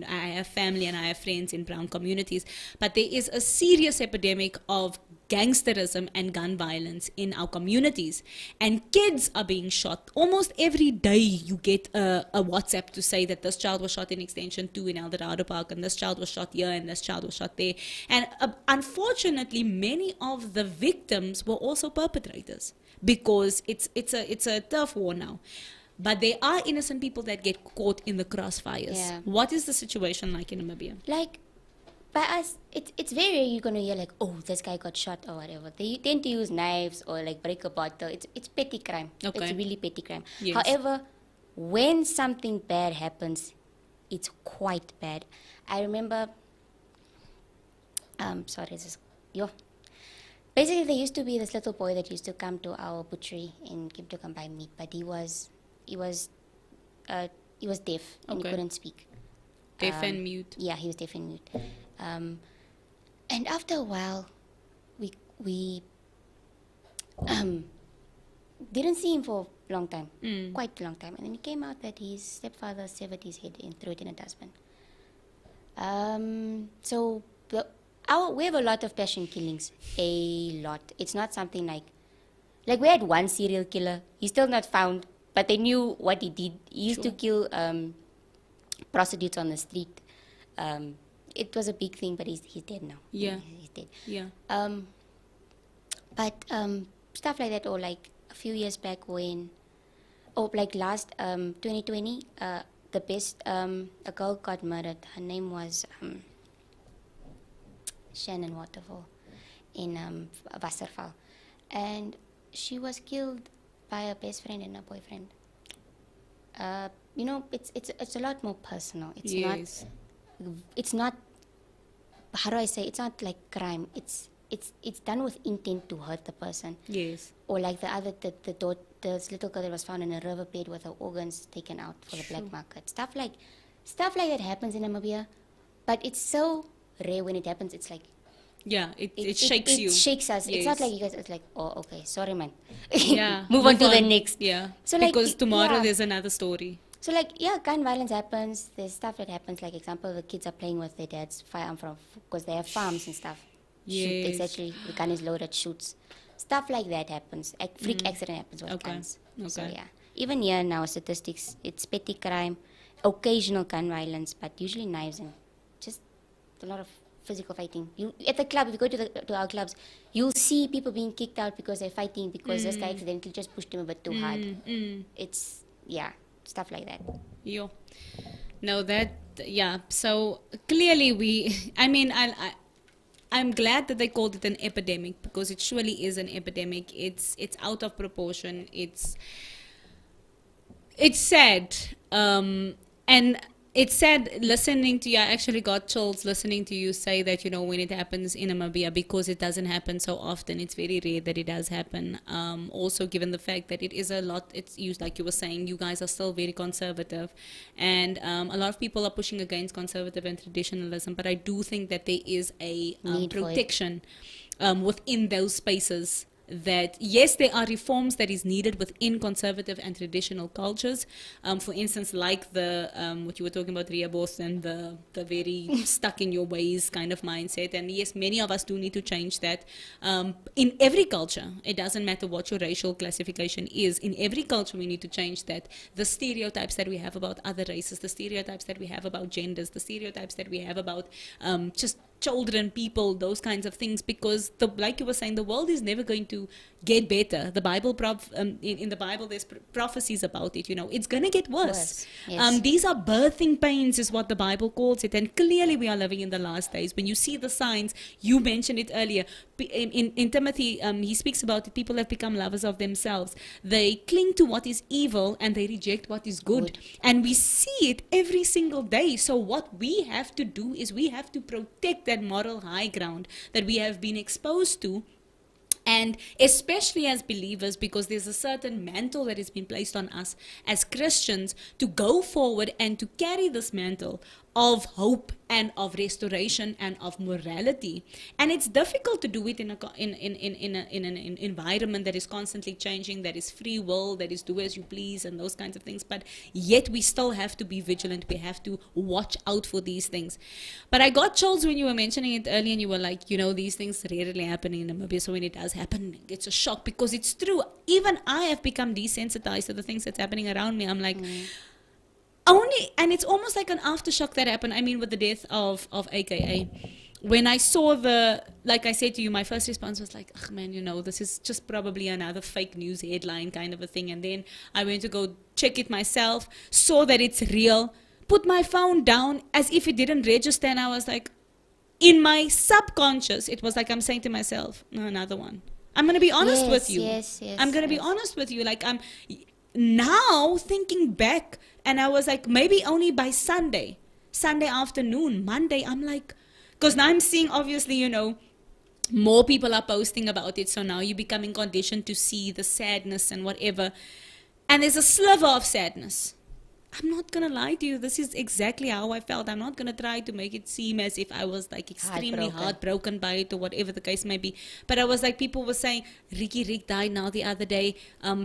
have family and I have friends in brown communities, but there is a serious epidemic of gangsterism and gun violence in our communities, and kids are being shot. Almost every day you get a WhatsApp to say that this child was shot in Extension 2 in Eldorado Park, and this child was shot here, and this child was shot there. And unfortunately, many of the victims were also perpetrators, because it's a turf war now. But there are innocent people that get caught in the crossfires. Yeah. What is the situation like in Namibia?
By us, it's very rare you're going to hear oh, this guy got shot or whatever. They tend to use knives or break a bottle. It's petty crime. Okay. It's really petty crime. Yes. However, when something bad happens, it's quite bad. I remember, basically there used to be this little boy that used to come to our butchery in Cape to come buy meat, but he was deaf and he couldn't speak.
Deaf and mute.
Yeah, he was deaf and mute. And after a while, we didn't see him for a long time, quite a long time. And then it came out that his stepfather severed his head and threw it in a dustbin. So we have a lot of passion killings, a lot. It's not something like we had one serial killer. He's still not found, but they knew what he did. He used to kill prostitutes on the street. It was a big thing, but he's dead now.
Yeah.
He's dead.
Yeah.
But stuff like that, or a few years back when, last 2020, a girl got murdered. Her name was Shannon Waterfall in Wasserval. And she was killed by her best friend and her boyfriend. It's a lot more personal. It's not, how do I say, it's not like crime. It's done with intent to hurt the person.
Yes.
Or this little girl that was found in a riverbed with her organs taken out for the black market. Stuff like that happens in Namibia, but it's so rare when it happens. It's
it shakes you.
It shakes us.
Yes.
It's not like you guys, it's oh, okay, sorry, man.
Yeah.
Move on to the next.
Yeah. So because tomorrow there's another story.
So gun violence happens. There's stuff that happens. Example, the kids are playing with their dad's firearm because they have farms and stuff.
Yes.
Exactly. The gun is loaded, shoots. Stuff like that happens. Freak accident happens with guns.
Okay.
So even here now, statistics, it's petty crime, occasional gun violence, but usually knives and just a lot of physical fighting. At the club, if you go to our clubs, you'll see people being kicked out because they're fighting because this guy accidentally just pushed him a bit too hard. It's stuff like that. So clearly
I'm glad that they called it an epidemic, because it surely is an epidemic. It's out of proportion. It's sad. And it's sad listening to you. I actually got chills listening to you say that, when it happens in Namibia, because it doesn't happen so often. It's very rare that it does happen. Also, given the fact that it is a lot, it's used, like you were saying, you guys are still very conservative. And a lot of people are pushing against conservative and traditionalism. But I do think that there is a protection within those spaces. That yes, there are reforms that is needed within conservative and traditional cultures. For instance, like the what you were talking about, Riabos, and the very stuck in your ways kind of mindset. And yes, many of us do need to change that. In every culture, it doesn't matter what your racial classification is. In every culture, we need to change that. The stereotypes that we have about other races, the stereotypes that we have about genders, the stereotypes that we have about just children, people, those kinds of things, because like you were saying, the world is never going to get better. The Bible, in the Bible, there's prophecies about it. It's going to get worse. Yes. These are birthing pains, is what the Bible calls it, and clearly we are living in the last days. When you see the signs, you mentioned it earlier. In Timothy, he speaks about it. People have become lovers of themselves. They cling to what is evil and they reject what is good. And we see it every single day. So what we have to do is we have to protect that moral high ground that we have been exposed to. And especially as believers, because there's a certain mantle that has been placed on us as Christians to go forward and to carry this mantle of hope and of restoration and of morality. And it's difficult to do it in an environment that is constantly changing, that is free will, that is do as you please and those kinds of things. But yet we still have to be vigilant. We have to watch out for these things. But I got chills when you were mentioning it earlier, and you were like, these things rarely happen in Namibia. So when it does happen, it's a shock, because it's true. Even I have become desensitized to the things that's happening around me. I'm like, and it's almost like an aftershock that happened. I mean, with the death of AKA, when I saw like I said to you, my first response was like, ugh, man, this is just probably another fake news headline kind of a thing. And then I went to go check it myself, saw that it's real, put my phone down as if it didn't register. And I was like, in my subconscious, it was like I'm saying to myself, no, another one. I'm going to be honest with you.
Yes.
I'm going to be honest with you. Like, I'm now thinking back, and I was like, maybe only by Sunday afternoon, Monday, I'm like, because now I'm seeing, obviously, more people are posting about it. So now you're becoming conditioned to see the sadness and whatever. And there's a sliver of sadness. I'm not going to lie to you. This is exactly how I felt. I'm not going to try to make it seem as if I was like extremely heartbroken by it or whatever the case may be. But I was like, people were saying, Rick died now the other day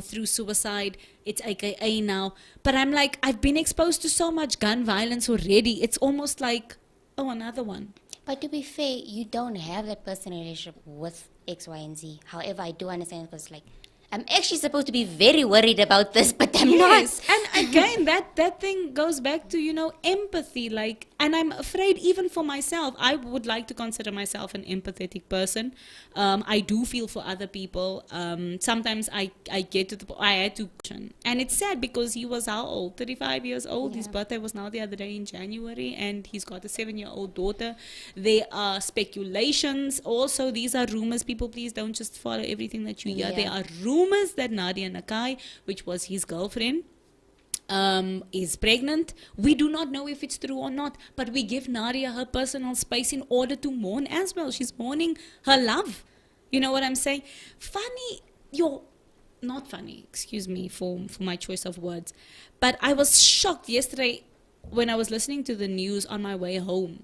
through suicide. It's AKA now. But I'm like, I've been exposed to so much gun violence already. It's almost like, oh, another one.
But to be fair, you don't have that personal relationship with X, Y, and Z. However, I do understand, because like, I'm actually supposed to be very worried about this, but I'm not.
And again, that thing goes back to, empathy. Like, and I'm afraid even for myself, I would like to consider myself an empathetic person. I do feel for other people. Sometimes I get to I had to, and it's sad because he was how old? 35 years old. Yeah. His birthday was now the other day in January, and he's got a 7-year-old daughter. There are speculations. Also, these are rumors. People, please don't just follow everything that you hear. There are rumors that Nadia Nakai, which was his girlfriend, is pregnant. We do not know if it's true or not, but we give Nadia her personal space in order to mourn as well. She's mourning her love. You know what I'm saying? Not funny, excuse me for my choice of words, but I was shocked yesterday when I was listening to the news on my way home.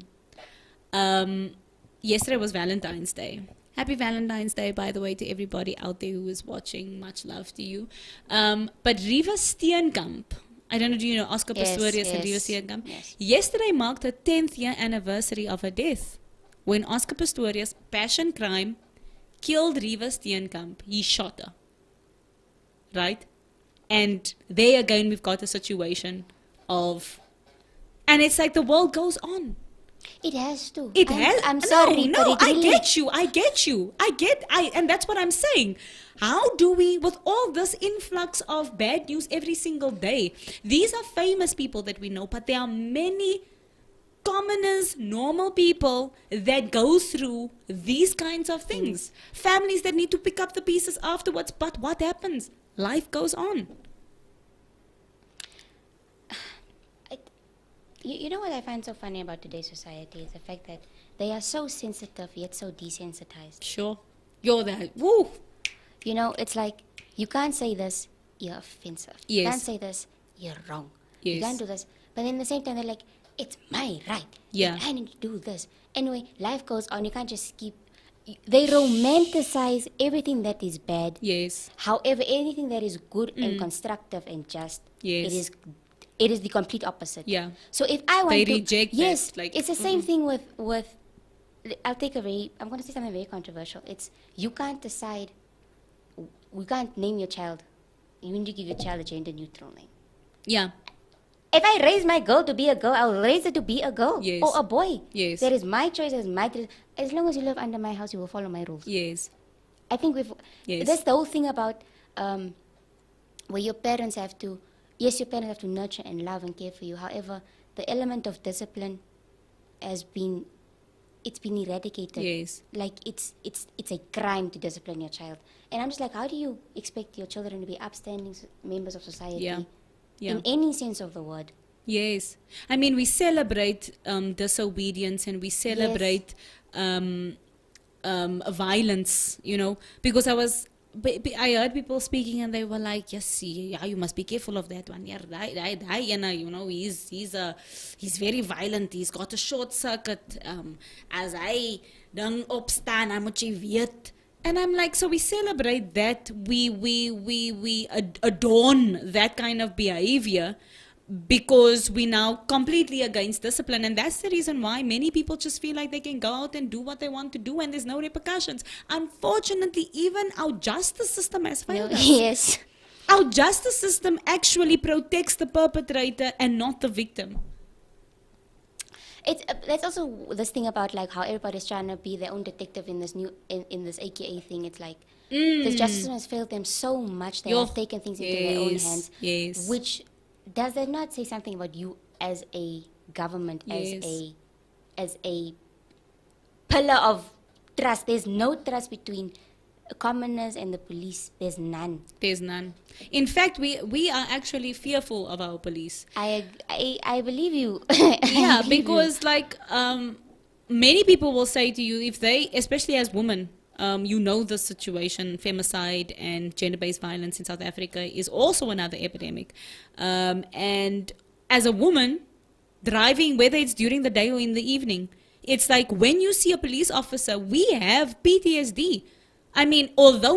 Yesterday was Valentine's Day. Happy Valentine's Day, by the way, to everybody out there who is watching. Much love to you. But Riva Steenkamp, I don't know, do you know Oscar Pistorius and Riva Steenkamp? Yes. Yesterday marked the 10th year anniversary of her death, when Oscar Pistorius, passion crime, killed Riva Steenkamp. He shot her. Right? And there again, we've got a situation of... And it's like the world goes on.
It has to.
I'm sorry. No, I get you. And that's what I'm saying. How do we, with all this influx of bad news every single day, these are famous people that we know, but there are many commoners, normal people that go through these kinds of things. Families that need to pick up the pieces afterwards. But what happens? Life goes on.
You know what I find so funny about today's society is the fact that they are so sensitive yet so desensitized.
Sure. You're that. Woo.
You know, it's like, you can't say this, you're offensive. You
Yes.
can't say this, you're wrong.
Yes.
You can't do this. But then at the same time, they're like, it's my right.
Yeah.
And I need to do this. Anyway, life goes on. You can't just keep... They romanticize everything that is bad.
Yes.
However, anything that is good and constructive and just,
Yes.
it is the complete opposite.
Yeah.
So if I want
They
to...
reject that,
Yes,
like,
it's the same thing with... I'm going to say something very controversial. It's, you can't decide... We can't name your child. You need to give your child a gender neutral name.
Yeah.
If I raise my girl to be a girl, I'll raise her to be a girl.
Yes.
Or a boy.
Yes.
That is my choice, that is my choice. As long as you live under my house, you will follow my rules.
Yes.
I think
Yes.
that's the whole thing about where your parents have to, yes, your parents have to nurture and love and care for you. However, the element of discipline has been, it's been eradicated.
Yes.
Like it's a crime to discipline your child. And I'm just like, how do you expect your children to be upstanding members of society?
Yeah. Yeah.
In any sense of the word.
Yes. I mean, we celebrate disobedience and we celebrate violence, you know, because I heard people speaking and they were like, yes, yeah, you must be careful of that one. Yeah, you know, he's very violent. He's got a short circuit. As I don't opstaan, I moet jy weet. And I'm like, so we celebrate that, we adorn that kind of behavior because we're now completely against discipline. And that's the reason why many people just feel like they can go out and do what they want to do and there's no repercussions. Unfortunately, even our justice system has failed us.
Yes.
Our justice system actually protects the perpetrator and not the victim.
It's that's also this thing about like how everybody's trying to be their own detective in this in this AKA thing. It's like this justice system has failed them so much they have taken things into their own hands.
Yes.
Which does that not say something about you as a government,
Yes.
as a pillar of trust? There's no trust between commoners and the police. There's none.
There's none. In fact, we are actually fearful of our police.
I believe you.
Yeah, because like many people will say to you, if they, especially as women, you know the situation, femicide and gender-based violence in South Africa is also another epidemic. And as a woman, driving, whether it's during the day or in the evening, it's like when you see a police officer, we have PTSD. I mean, although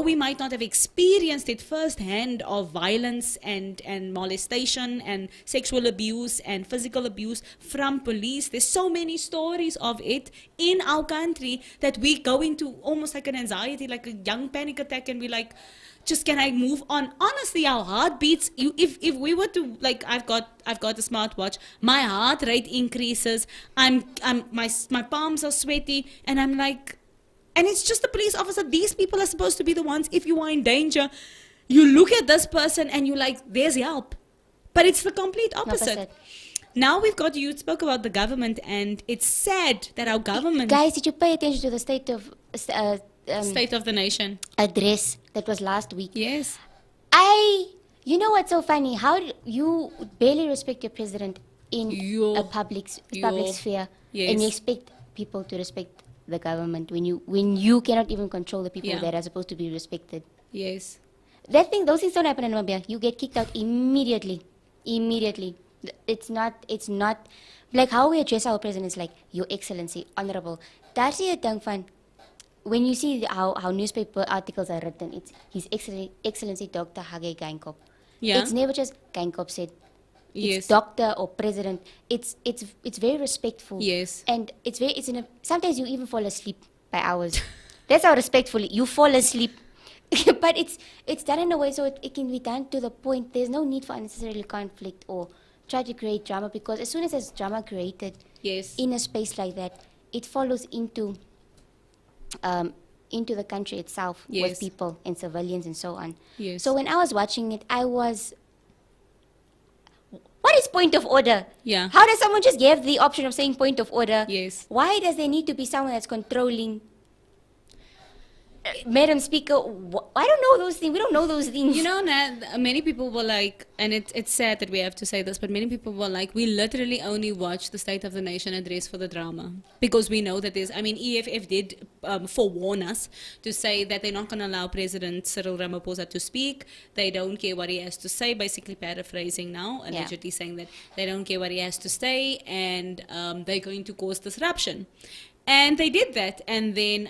we might not have experienced it firsthand of violence and molestation and sexual abuse and physical abuse from police, there's so many stories of it in our country that we go into almost like an anxiety, like a young panic attack, and we're like, just can I move on? Honestly, our heart beats. If we were to, like, I've got a smartwatch, my heart rate increases. My palms are sweaty, and I'm like. And it's just the police officer. These people are supposed to be the ones, if you are in danger, you look at this person and you're like, there's help. But it's the complete opposite. Now we've got, you spoke about the government, and it's sad that our government...
Guys, did you pay attention to the State of
the Nation
address that was last week?
Yes.
You know what's so funny? How you barely respect your president in a public sphere,
Yes.
and you expect people to respect the government when you cannot even control the people that are supposed to be respected.
Yes.
Those things don't happen in Namibia. You get kicked out immediately. It's not like how we address our president is like, Your Excellency, Honorable. That's the thing fun. When you see how newspaper articles are written, it's His Excellency Dr. Hage Geinkop.
Yeah.
It's never just Geinkop said.
Yes.
It's doctor or president. It's very respectful.
Yes.
And sometimes you even fall asleep by hours. That's how respectful you fall asleep. But it's done in a way so it can be done to the point. There's no need for unnecessary conflict or try to create drama, because as soon as there's drama created in a space like that, it follows into the country itself with people and civilians and so on.
Yes.
So when I was watching it, what is is point of order?
Yeah.
How does someone just give the option of saying point of order?
Yes.
Why does there need to be someone that's controlling? Madam Speaker, I don't know those things. We don't know those things.
You know, many people were like, and it's sad that we have to say this, but many people were like, we literally only watch the State of the Nation address for the drama. Because we know that EFF did forewarn us to say that they're not going to allow President Cyril Ramaphosa to speak. They don't care what he has to say, basically paraphrasing now, allegedly saying that they don't care what he has to say, and they're going to cause disruption. And they did that, and then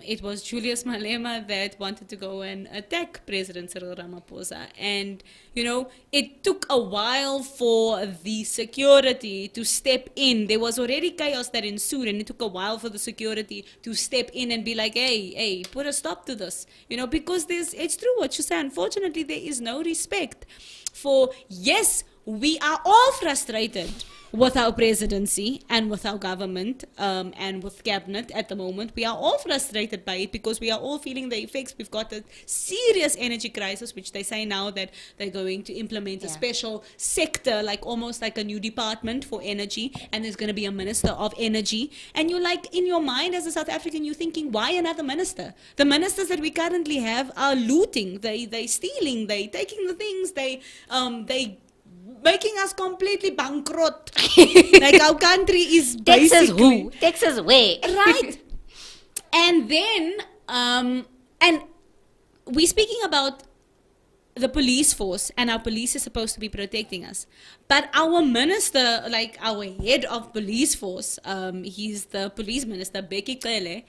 it was Julius Malema that wanted to go and attack President Cyril Ramaphosa. And, you know, it took a while for the security to step in. There was already chaos that ensued, and it took a while for the security to step in and be like, hey, put a stop to this. You know, because it's true what you say. Unfortunately, there is no respect for, yes, we are all frustrated with our presidency and with our government and with cabinet at the moment. We are all frustrated by it because we are all feeling the effects. We've got a serious energy crisis, which they say now that they're going to implement a special sector, like almost like a new department for energy, and there's going to be a minister of energy. And you're like, in your mind as a South African, you're thinking, why another minister? The ministers that we currently have are looting, they stealing, they taking the things, they making us completely bankrupt. Like our country is basically...
Texas where?
Right. And then, and we're speaking about the police force, and our police is supposed to be protecting us. But our minister, like our head of police force, he's the police minister, Michaiyla,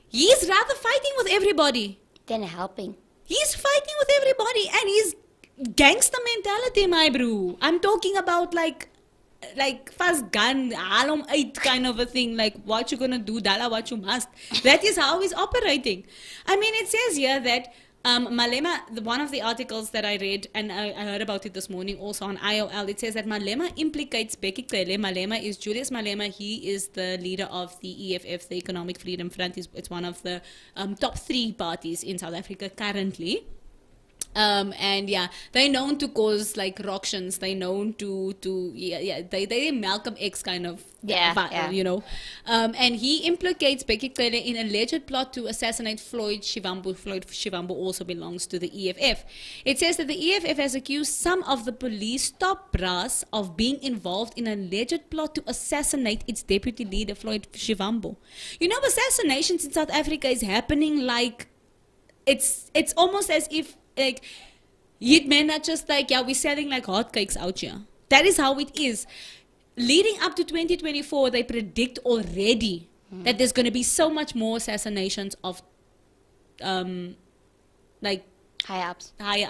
he's rather fighting with everybody
Then helping.
He's fighting with everybody, and he's gangster mentality, my bro. I'm talking about like fast gun, alum eight kind of a thing. Like, what you gonna do, Dala, what you must. That is how he's operating. I mean, it says here that Malema, one of the articles that I read, and I heard about it this morning also on IOL, it says that Malema implicates Michaiyla. Malema is Julius Malema. He is the leader of the EFF, the Economic Freedom Front. It's one of the top 3 parties in South Africa currently. And yeah, they're known to cause like ructions. They're known to they Malcolm X kind of you know. And he implicates Michaiyla in alleged plot to assassinate Floyd Shivambu. Floyd Shivambu also belongs to the EFF. It says that the EFF has accused some of the police top brass of being involved in an alleged plot to assassinate its deputy leader Floyd Shivambu. You know, assassinations in South Africa is happening like it's almost as if like you'd men are just like, yeah, we're selling like hotcakes out here. That is how it is. Leading up to 2024, they predict already that there's going to be so much more assassinations of like
higher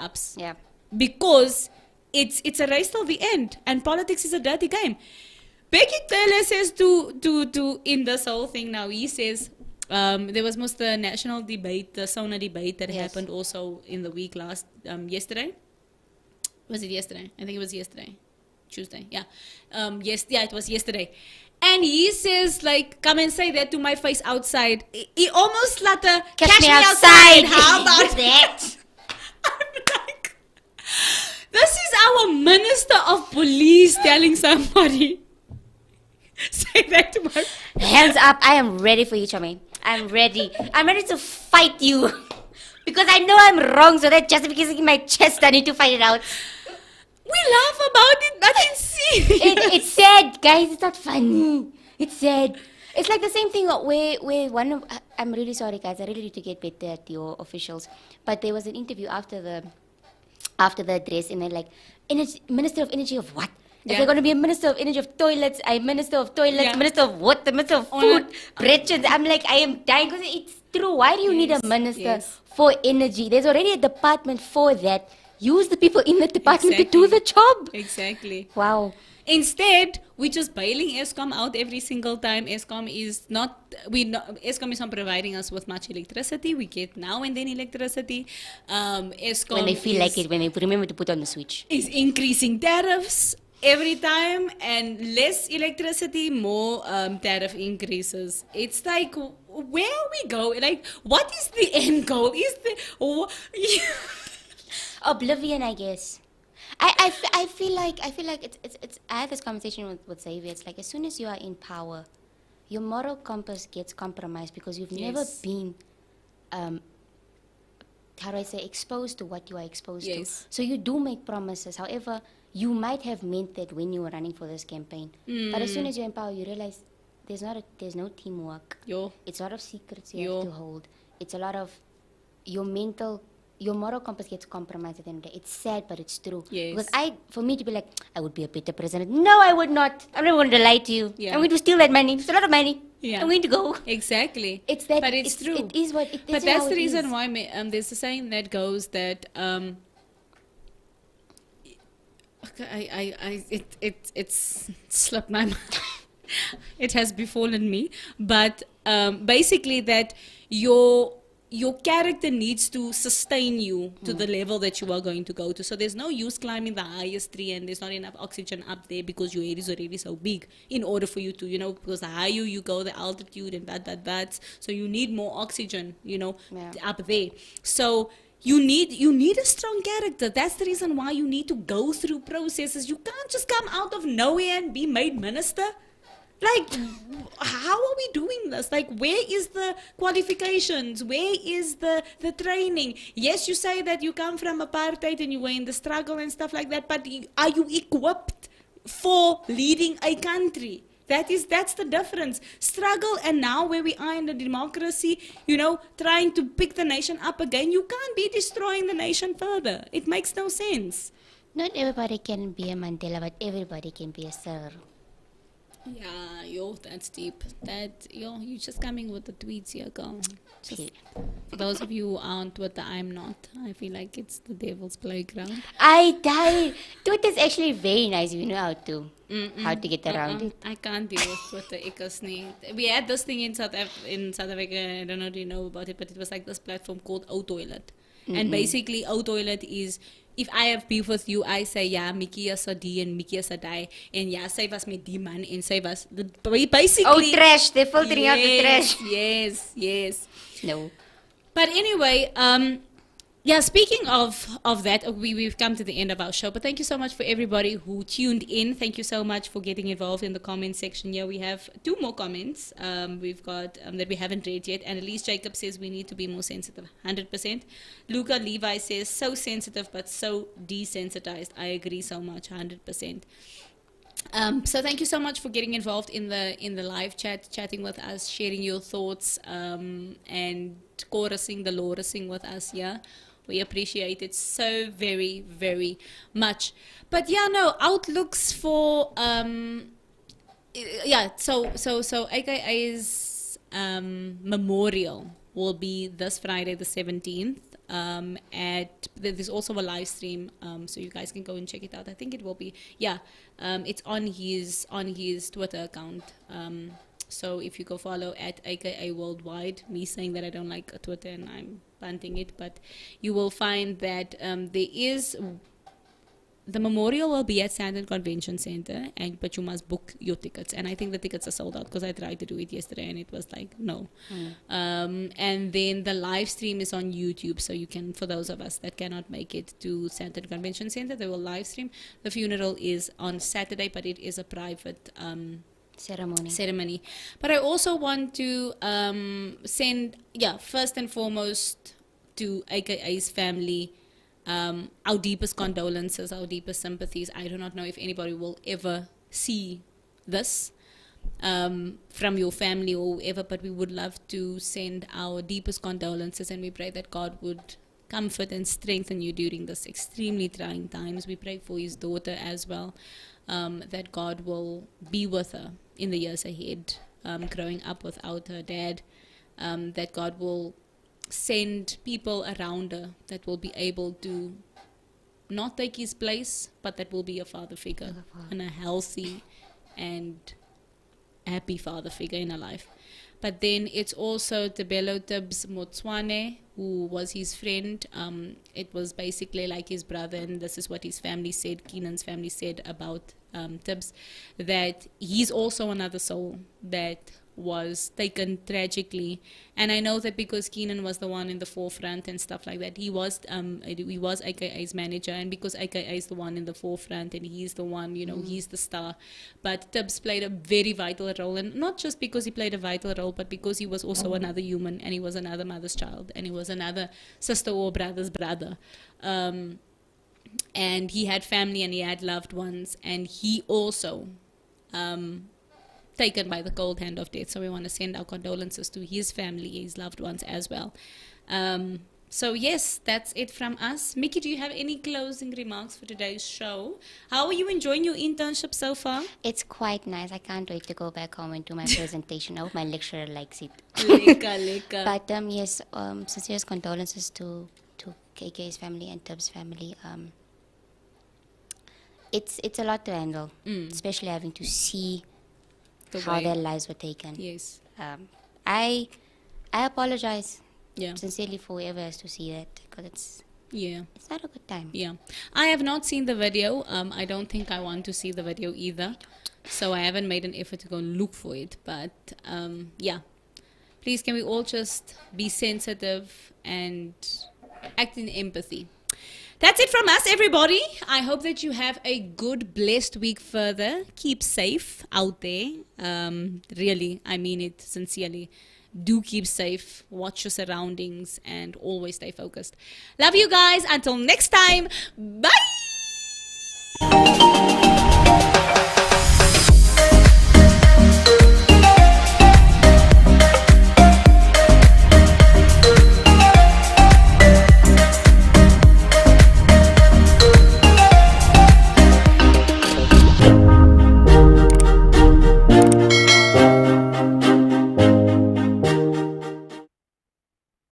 ups. Yeah.
Because it's a race till the end, and politics is a dirty game. Michaiyla says to in this whole thing now, he says there was most the national debate, the SONA debate that happened also in the week yesterday. Was it yesterday? I think it was yesterday. Tuesday, yeah. It was yesterday. And he says, like, come and say that to my face outside. He almost let her catch me outside. How about that? I'm like, this is our minister of police telling somebody. Say that to my face.
Hands up. I am ready for you, Chame. I'm ready. I'm ready to fight you. Because I know I'm wrong, so that justification in my chest, I need to fight it out.
We laugh about it, but it's serious.
It's sad, guys. It's not funny. It's sad. It's like the same thing where one of... I'm really sorry, guys. I really need to get better at your officials. But there was an interview after the address, and they're like, Minister of Energy of what? Is there going to be a Minister of Energy of Toilets, a Minister of Toilets, Minister of what, the Minister of Food, Bridges? I'm like, I am dying because it's true. Why do you need a Minister for Energy? There's already a department for that. Use the people in the department to do the job.
Exactly.
Wow.
Instead, we're just bailing Eskom out every single time. Eskom is not providing us with much electricity. We get now and then electricity. Eskom,
when they feel like it, when they remember to put on the switch,
is increasing tariffs every time, and less electricity, more tariff increases. It's like, where we go? Like, what is the end goal? Is the
oblivion, I guess. I feel like it's. I had this conversation with Xavier. It's like as soon as you are in power, your moral compass gets compromised because you've never been, how do I say, exposed to what you are exposed to. So you do make promises. However, you might have meant that when you were running for this campaign. But as soon as you're in power, you realize there's no teamwork. It's a lot of secrets you have to hold. It's a lot of your moral compass gets compromised at the end of the day. It's sad, but it's true. Because for me to be like, I would be a better president. No, I would not. I'm not going to lie to you. I'm going to steal that money. It's a lot of money. I'm going to go.
Exactly.
It's that.
But it's true.
It is what it is.
But that's the reason why there's a saying that goes that it's slipped my mind. It has befallen me. But basically that your character needs to sustain you to the level that you are going to go to. So there's no use climbing the highest tree and there's not enough oxygen up there because your head is already so big in order for you to, because the higher you go, the altitude and that. So you need more oxygen, up there. So you need a strong character. That's the reason why you need to go through processes. You can't just come out of nowhere and be made minister. Like, how are we doing this? Like, where is the qualifications? Where is the training? Yes, you say that you come from apartheid and you were in the struggle and stuff like that, but are you equipped for leading a country? That's the difference. Struggle, and now where we are in the democracy, trying to pick the nation up again, you can't be destroying the nation further. It makes no sense.
Not everybody can be a Mandela, but everybody can be a Sir.
Yeah, that's deep. You're just coming with the tweets here, girl. For those of you who aren't Twitter, I'm not. I feel like it's the devil's playground.
I die. Twitter is actually very nice if you know how to get around it.
I can't deal with Twitter. We had this thing in South Africa. I don't know if you know about it, but it was like this platform called O Toilet. And basically, O Toilet is, if I have beef with you, I say, Mikiya sa die and Mikiya sa die. And sy was met die man and sy was... Basically...
trash. They're filtering out the trash.
Yes.
No.
But anyway, speaking of that, we've come to the end of our show. But thank you so much for everybody who tuned in. Thank you so much for getting involved in the comment section here. We have 2 more comments we've got that we haven't read yet. And Elise Jacob says we need to be more sensitive, 100%. Luca Levi says so sensitive but so desensitized. I agree so much, 100%. So thank you so much for getting involved in the live chat, chatting with us, sharing your thoughts, and chorusing the lorusing with us. We appreciate it so very, very much. But outlooks for so AKA's memorial will be this Friday the 17th. There's also a live stream, so you guys can go and check it out. I think it will be it's on his Twitter account. So if you go follow at AKA Worldwide, me saying that I don't like Twitter and I'm banting it, but you will find that there is the memorial will be at Sandton Convention Center, but you must book your tickets. And I think the tickets are sold out because I tried to do it yesterday and it was like no. And then the live stream is on YouTube, so you can, for those of us that cannot make it to Sandton Convention Center, they will live stream. The funeral is on Saturday, but it is a private ceremony. But I also want to send, first and foremost to AKA's family, our deepest condolences, our deepest sympathies. I do not know if anybody will ever see this from your family or whoever, but we would love to send our deepest condolences, and we pray that God would comfort and strengthen you during this extremely trying times. We pray for his daughter as well, that God will be with her in the years ahead, growing up without her dad, that God will send people around her that will be able to not take his place, but that will be a father figure and a healthy and happy father figure in her life. But then it's also Tebello Tibz Motsoane, who was his friend. It was basically like his brother, and this is what his family said, Kiernan's family said about Tibz, that he's also another soul that was taken tragically. And I know that because Kiernan was the one in the forefront and stuff like that, he was AKA's manager, and because AKA is the one in the forefront and he's the one, you know, he's the star. But Tibz played a very vital role, and not just because he played a vital role, but because he was also another human, and he was another mother's child, and he was another sister or brother's brother. And he had family and he had loved ones, and he also taken by the cold hand of death. So we want to send our condolences to his family, his loved ones as well. So yes, that's it from us. Mickey, do you have any closing remarks for today's show? How are you enjoying your internship so far?
It's quite nice. I can't wait to go back home and do my presentation. I hope my lecturer likes it.
Leka.
But yes, sincerest condolences to KK's family and Tibz family. It's a lot to handle, especially having to see how their lives were taken.
Yes.
I apologize
Yeah.
sincerely for whoever has to see that, because it's not a good time.
Yeah. I have not seen the video. I don't think I want to see the video either. So I haven't made an effort to go look for it. But yeah. Please, can we all just be sensitive and act in empathy? That's it from us, everybody. I hope that you have a good, blessed week further. Keep safe out there. Really, I mean it sincerely. Do keep safe. Watch your surroundings and always stay focused. Love you guys. Until next time. Bye.